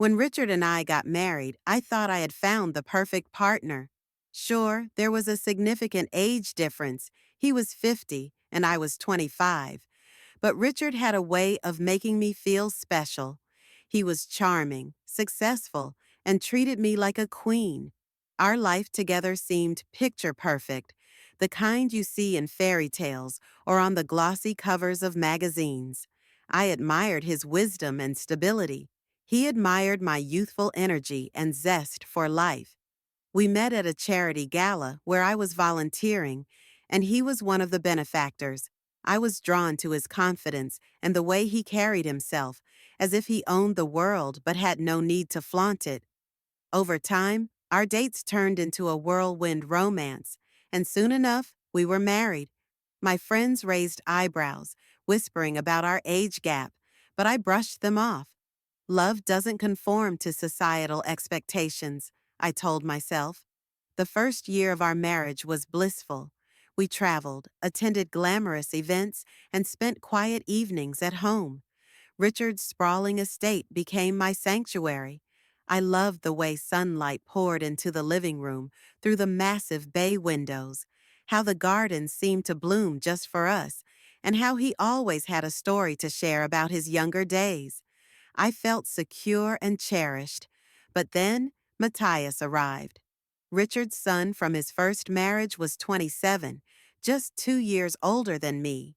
When Richard and I got married, I thought I had found the perfect partner. Sure, there was a significant age difference. He was 50 and I was 25. But Richard had a way of making me feel special. He was charming, successful, and treated me like a queen. Our life together seemed picture perfect, the kind you see in fairy tales or on the glossy covers of magazines. I admired his wisdom and stability. He admired my youthful energy and zest for life. We met at a charity gala where I was volunteering, and he was one of the benefactors. I was drawn to his confidence and the way he carried himself, as if he owned the world but had no need to flaunt it. Over time, our dates turned into a whirlwind romance, and soon enough, we were married. My friends raised eyebrows, whispering about our age gap, but I brushed them off. Love doesn't conform to societal expectations, I told myself. The first year of our marriage was blissful. We traveled, attended glamorous events, and spent quiet evenings at home. Richard's sprawling estate became my sanctuary. I loved the way sunlight poured into the living room through the massive bay windows, how the gardens seemed to bloom just for us, and how he always had a story to share about his younger days. I felt secure and cherished. But then Mathias arrived. Richard's son from his first marriage was 27, just 2 years older than me.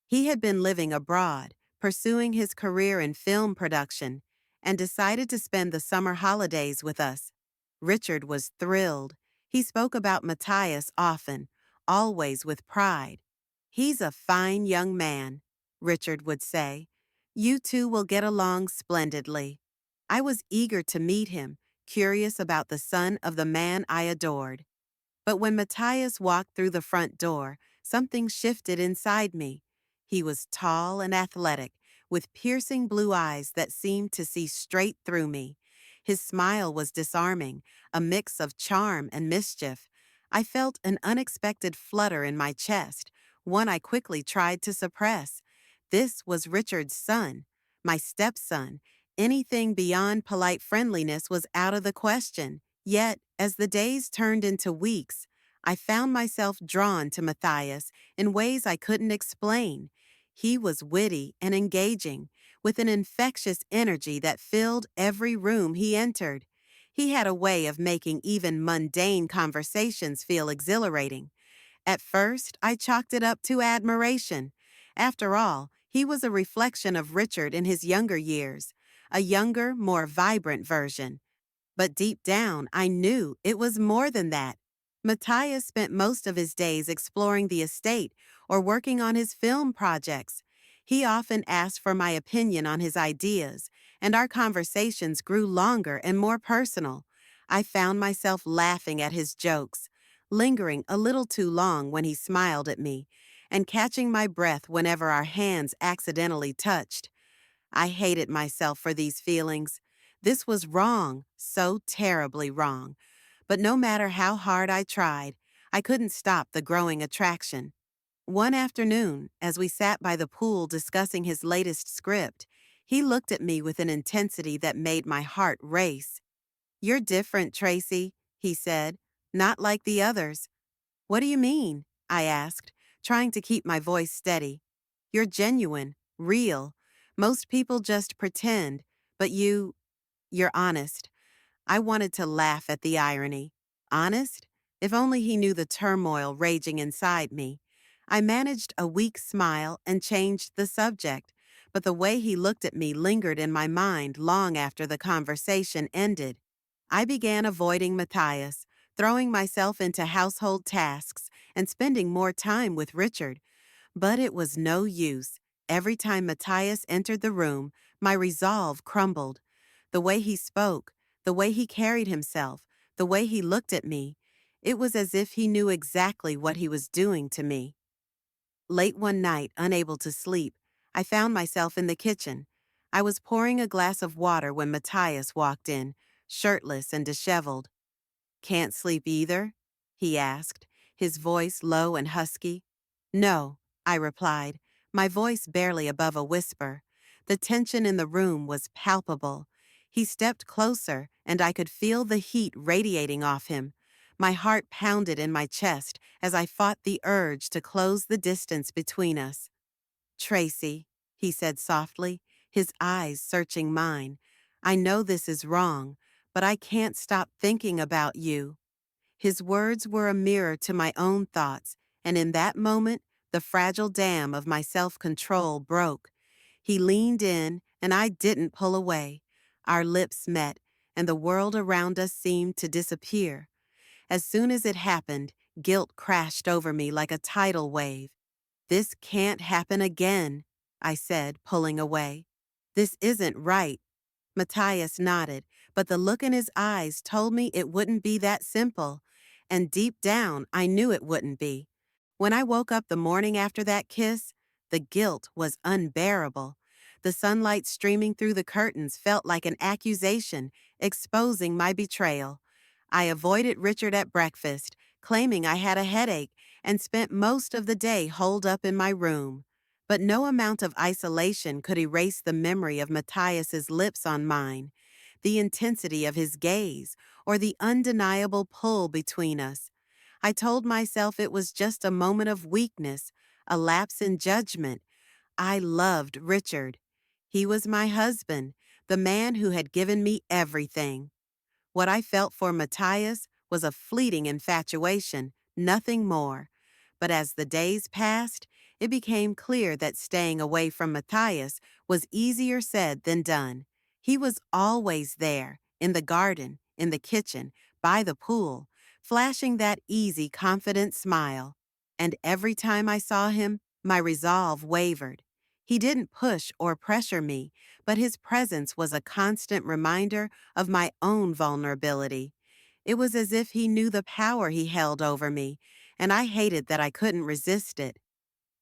He had been living abroad, pursuing his career in film production, and decided to spend the summer holidays with us. Richard was thrilled. He spoke about Mathias often, always with pride. "He's a fine young man," Richard would say. "You two will get along splendidly." I was eager to meet him, curious about the son of the man I adored. But when Mathias walked through the front door, something shifted inside me. He was tall and athletic, with piercing blue eyes that seemed to see straight through me. His smile was disarming, a mix of charm and mischief. I felt an unexpected flutter in my chest, one I quickly tried to suppress. This was Richard's son, my stepson. Anything beyond polite friendliness was out of the question. Yet, as the days turned into weeks, I found myself drawn to Mathias in ways I couldn't explain. He was witty and engaging, with an infectious energy that filled every room he entered. He had a way of making even mundane conversations feel exhilarating. At first, I chalked it up to admiration. After all, he was a reflection of Richard in his younger years, a younger, more vibrant version. But deep down, I knew it was more than that. Mathias spent most of his days exploring the estate or working on his film projects. He often asked for my opinion on his ideas, and our conversations grew longer and more personal. I found myself laughing at his jokes, lingering a little too long when he smiled at me, and catching my breath whenever our hands accidentally touched. I hated myself for these feelings. This was wrong, so terribly wrong. But no matter how hard I tried, I couldn't stop the growing attraction. One afternoon, as we sat by the pool discussing his latest script, he looked at me with an intensity that made my heart race. "You're different, Tracy," he said. "Not like the others." "What do you mean?" I asked, trying to keep my voice steady. "You're genuine, real. Most people just pretend, but you're honest." I wanted to laugh at the irony. Honest? If only he knew the turmoil raging inside me. I managed a weak smile and changed the subject, but the way he looked at me lingered in my mind long after the conversation ended. I began avoiding Mathias, throwing myself into household tasks and spending more time with Richard. But it was no use. Every time Mathias entered the room, my resolve crumbled. The way he spoke, the way he carried himself, the way he looked at me, it was as if he knew exactly what he was doing to me. Late one night, unable to sleep, I found myself in the kitchen. I was pouring a glass of water when Mathias walked in, shirtless and disheveled. "Can't sleep either?" he asked, his voice low and husky. "No," I replied, my voice barely above a whisper. The tension in the room was palpable. He stepped closer, and I could feel the heat radiating off him. My heart pounded in my chest as I fought the urge to close the distance between us. Tracy, he said softly, his eyes searching mine. I know this is wrong, but I can't stop thinking about you. His words were a mirror to my own thoughts, and in that moment, the fragile dam of my self-control broke. He leaned in, and I didn't pull away. Our lips met, and the world around us seemed to disappear. As soon as it happened, guilt crashed over me like a tidal wave. This can't happen again, I said, pulling away. This isn't right. Mathias nodded, but the look in his eyes told me it wouldn't be that simple. And deep down, I knew it wouldn't be. When I woke up the morning after that kiss, the guilt was unbearable. The sunlight streaming through the curtains felt like an accusation, exposing my betrayal. I avoided Richard at breakfast, claiming I had a headache, and spent most of the day holed up in my room. But no amount of isolation could erase the memory of Mathias's lips on mine, the intensity of his gaze, or the undeniable pull between us. I told myself it was just a moment of weakness, a lapse in judgment. I loved Richard. He was my husband, the man who had given me everything. What I felt for Mathias was a fleeting infatuation, nothing more. But as the days passed, it became clear that staying away from Mathias was easier said than done. He was always there, in the garden, in the kitchen, by the pool, flashing that easy, confident smile. And every time I saw him, my resolve wavered. He didn't push or pressure me, but his presence was a constant reminder of my own vulnerability. It was as if he knew the power he held over me, and I hated that I couldn't resist it.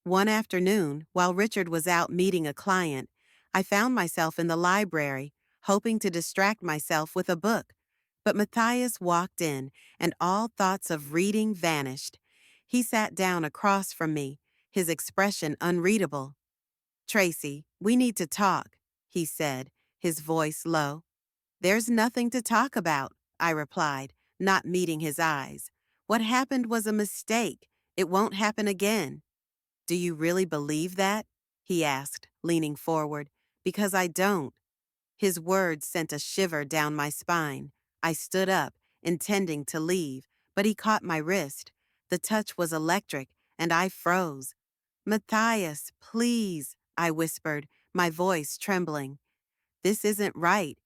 One afternoon, while Richard was out meeting a client, I found myself in the library, hoping to distract myself with a book. But Mathias walked in, and all thoughts of reading vanished. He sat down across from me, his expression unreadable. "Tracy, we need to talk," he said, his voice low. "There's nothing to talk about," I replied, not meeting his eyes. "What happened was a mistake. It won't happen again." "Do you really believe that?" he asked, leaning forward. "Because I don't." His words sent a shiver down my spine. I stood up, intending to leave, but he caught my wrist. The touch was electric, and I froze. "Mathias, please," I whispered, my voice trembling. "This isn't right."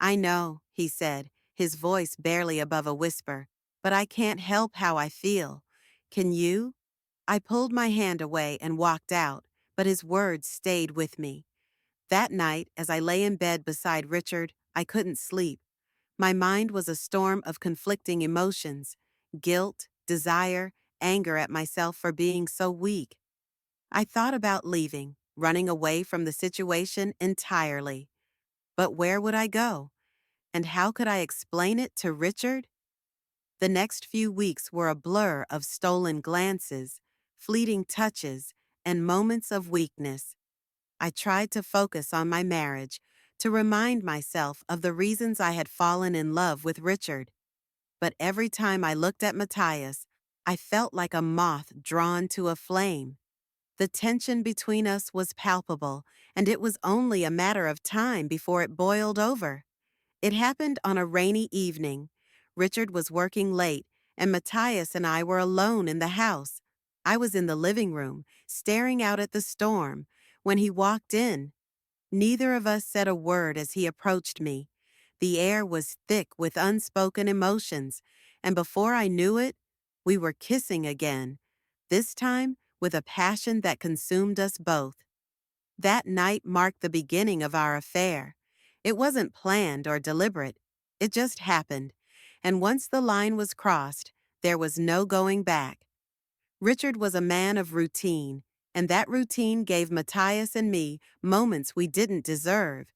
"I know," he said, his voice barely above a whisper, "but I can't help how I feel. Can you?" I pulled my hand away and walked out, but his words stayed with me. That night, as I lay in bed beside Richard, I couldn't sleep. My mind was a storm of conflicting emotions: guilt, desire, anger at myself for being so weak. I thought about leaving, running away from the situation entirely. But where would I go? And how could I explain it to Richard? The next few weeks were a blur of stolen glances, fleeting touches, and moments of weakness. I tried to focus on my marriage, to remind myself of the reasons I had fallen in love with Richard. But every time I looked at Mathias, I felt like a moth drawn to a flame. The tension between us was palpable, and it was only a matter of time before it boiled over. It happened on a rainy evening. Richard was working late, and Mathias and I were alone in the house. I was in the living room, staring out at the storm, when he walked in. Neither of us said a word as he approached me. The air was thick with unspoken emotions, and before I knew it, we were kissing again, this time with a passion that consumed us both. That night marked the beginning of our affair. It wasn't planned or deliberate. It just happened. And once the line was crossed, there was no going back. Richard was a man of routine, and that routine gave Mathias and me moments we didn't deserve.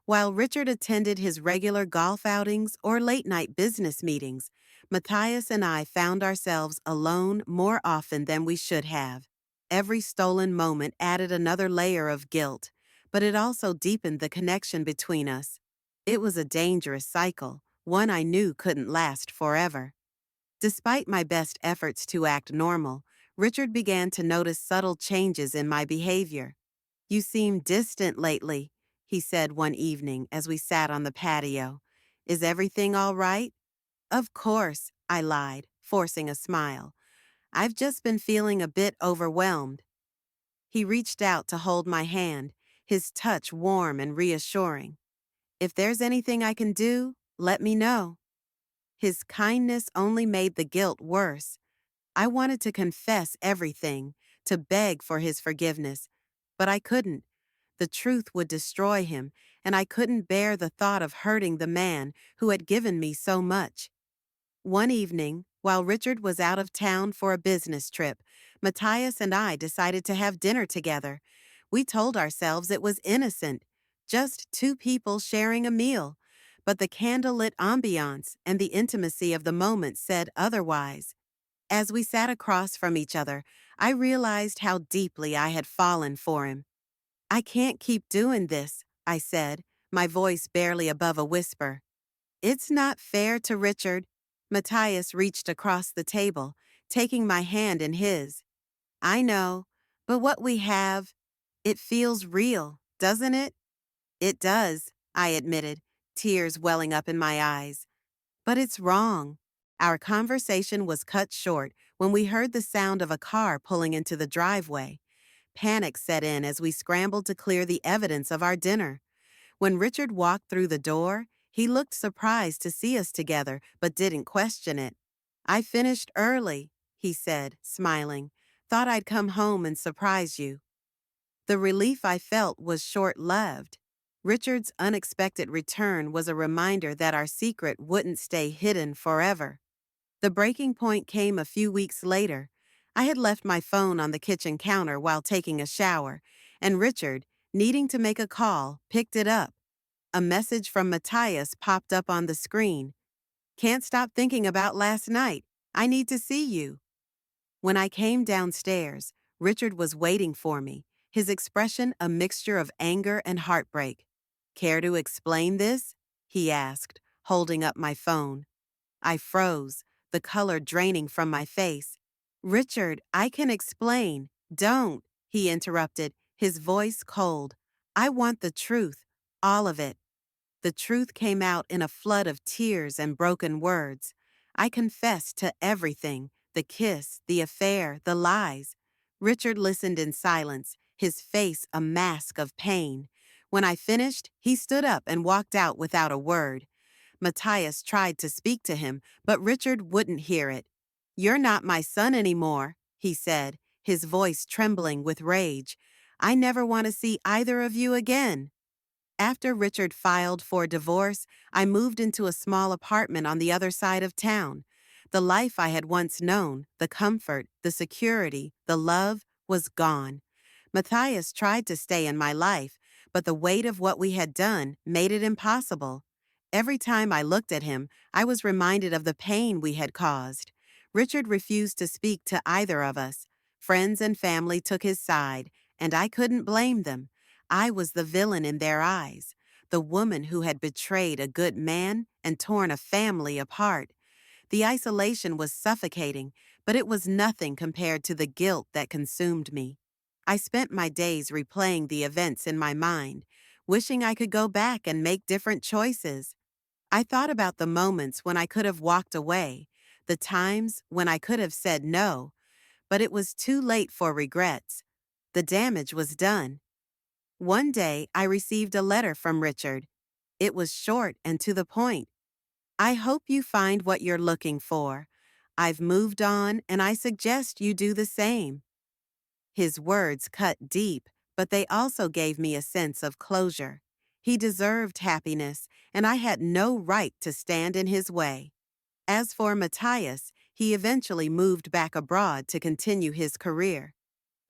While Richard attended his regular golf outings or late-night business meetings, Mathias and I found ourselves alone more often than we should have. Every stolen moment added another layer of guilt, but it also deepened the connection between us. It was a dangerous cycle, one I knew couldn't last forever. Despite my best efforts to act normal, Richard began to notice subtle changes in my behavior. "You seem distant lately," he said one evening as we sat on the patio. "Is everything all right?" "Of course," I lied, forcing a smile. "I've just been feeling a bit overwhelmed." He reached out to hold my hand, his touch warm and reassuring. "If there's anything I can do, let me know." His kindness only made the guilt worse. I wanted to confess everything, to beg for his forgiveness, but I couldn't. The truth would destroy him, and I couldn't bear the thought of hurting the man who had given me so much. One evening, while Richard was out of town for a business trip, Matthias and I decided to have dinner together. We told ourselves it was innocent, just two people sharing a meal, but the candlelit ambiance and the intimacy of the moment said otherwise. As we sat across from each other, I realized how deeply I had fallen for him. "I can't keep doing this," I said, my voice barely above a whisper. "It's not fair to Richard." Matthias reached across the table, taking my hand in his. "I know, but what we have, it feels real, doesn't it?" "It does," I admitted, tears welling up in my eyes. "But it's wrong." Our conversation was cut short when we heard the sound of a car pulling into the driveway. Panic set in as we scrambled to clear the evidence of our dinner. When Richard walked through the door, he looked surprised to see us together, but didn't question it. "I finished early," he said, smiling. "Thought I'd come home and surprise you." The relief I felt was short-lived. Richard's unexpected return was a reminder that our secret wouldn't stay hidden forever. The breaking point came a few weeks later. I had left my phone on the kitchen counter while taking a shower, and Richard, needing to make a call, picked it up. A message from Matthias popped up on the screen. "Can't stop thinking about last night. I need to see you." When I came downstairs, Richard was waiting for me, his expression a mixture of anger and heartbreak. "Care to explain this?" he asked, holding up my phone. I froze, the color draining from my face. "Richard, I can explain." "Don't," he interrupted, his voice cold. "I want the truth, all of it." The truth came out in a flood of tears and broken words. I confessed to everything, the kiss, the affair, the lies. Richard listened in silence, his face a mask of pain. When I finished, he stood up and walked out without a word. Matthias tried to speak to him, but Richard wouldn't hear it. "You're not my son anymore," he said, his voice trembling with rage. "I never want to see either of you again." After Richard filed for divorce, I moved into a small apartment on the other side of town. The life I had once known, the comfort, the security, the love, was gone. Matthias tried to stay in my life, but the weight of what we had done made it impossible. Every time I looked at him, I was reminded of the pain we had caused. Richard refused to speak to either of us. Friends and family took his side, and I couldn't blame them. I was the villain in their eyes, the woman who had betrayed a good man and torn a family apart. The isolation was suffocating, but it was nothing compared to the guilt that consumed me. I spent my days replaying the events in my mind, wishing I could go back and make different choices. I thought about the moments when I could have walked away, the times when I could have said no, but it was too late for regrets. The damage was done. One day, I received a letter from Richard. It was short and to the point. "I hope you find what you're looking for. I've moved on, and I suggest you do the same." His words cut deep, but they also gave me a sense of closure. He deserved happiness, and I had no right to stand in his way. As for Matthias, he eventually moved back abroad to continue his career.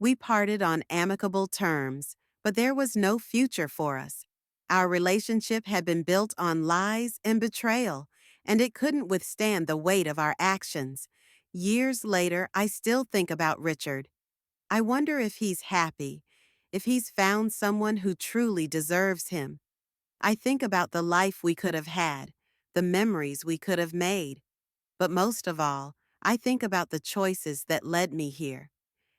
We parted on amicable terms, but there was no future for us. Our relationship had been built on lies and betrayal, and it couldn't withstand the weight of our actions. Years later, I still think about Richard. I wonder if he's happy, if he's found someone who truly deserves him. I think about the life we could have had, the memories we could have made. But most of all, I think about the choices that led me here.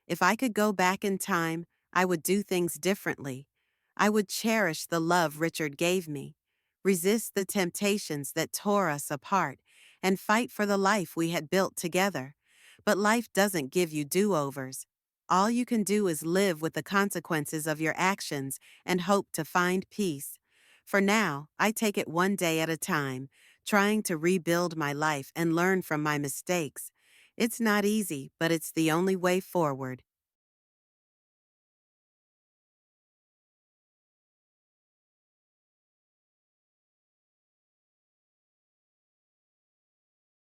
If I could go back in time, I would do things differently. I would cherish the love Richard gave me, resist the temptations that tore us apart, and fight for the life we had built together. But life doesn't give you do-overs. All you can do is live with the consequences of your actions and hope to find peace. For now, I take it one day at a time, trying to rebuild my life and learn from my mistakes. It's not easy, but it's the only way forward.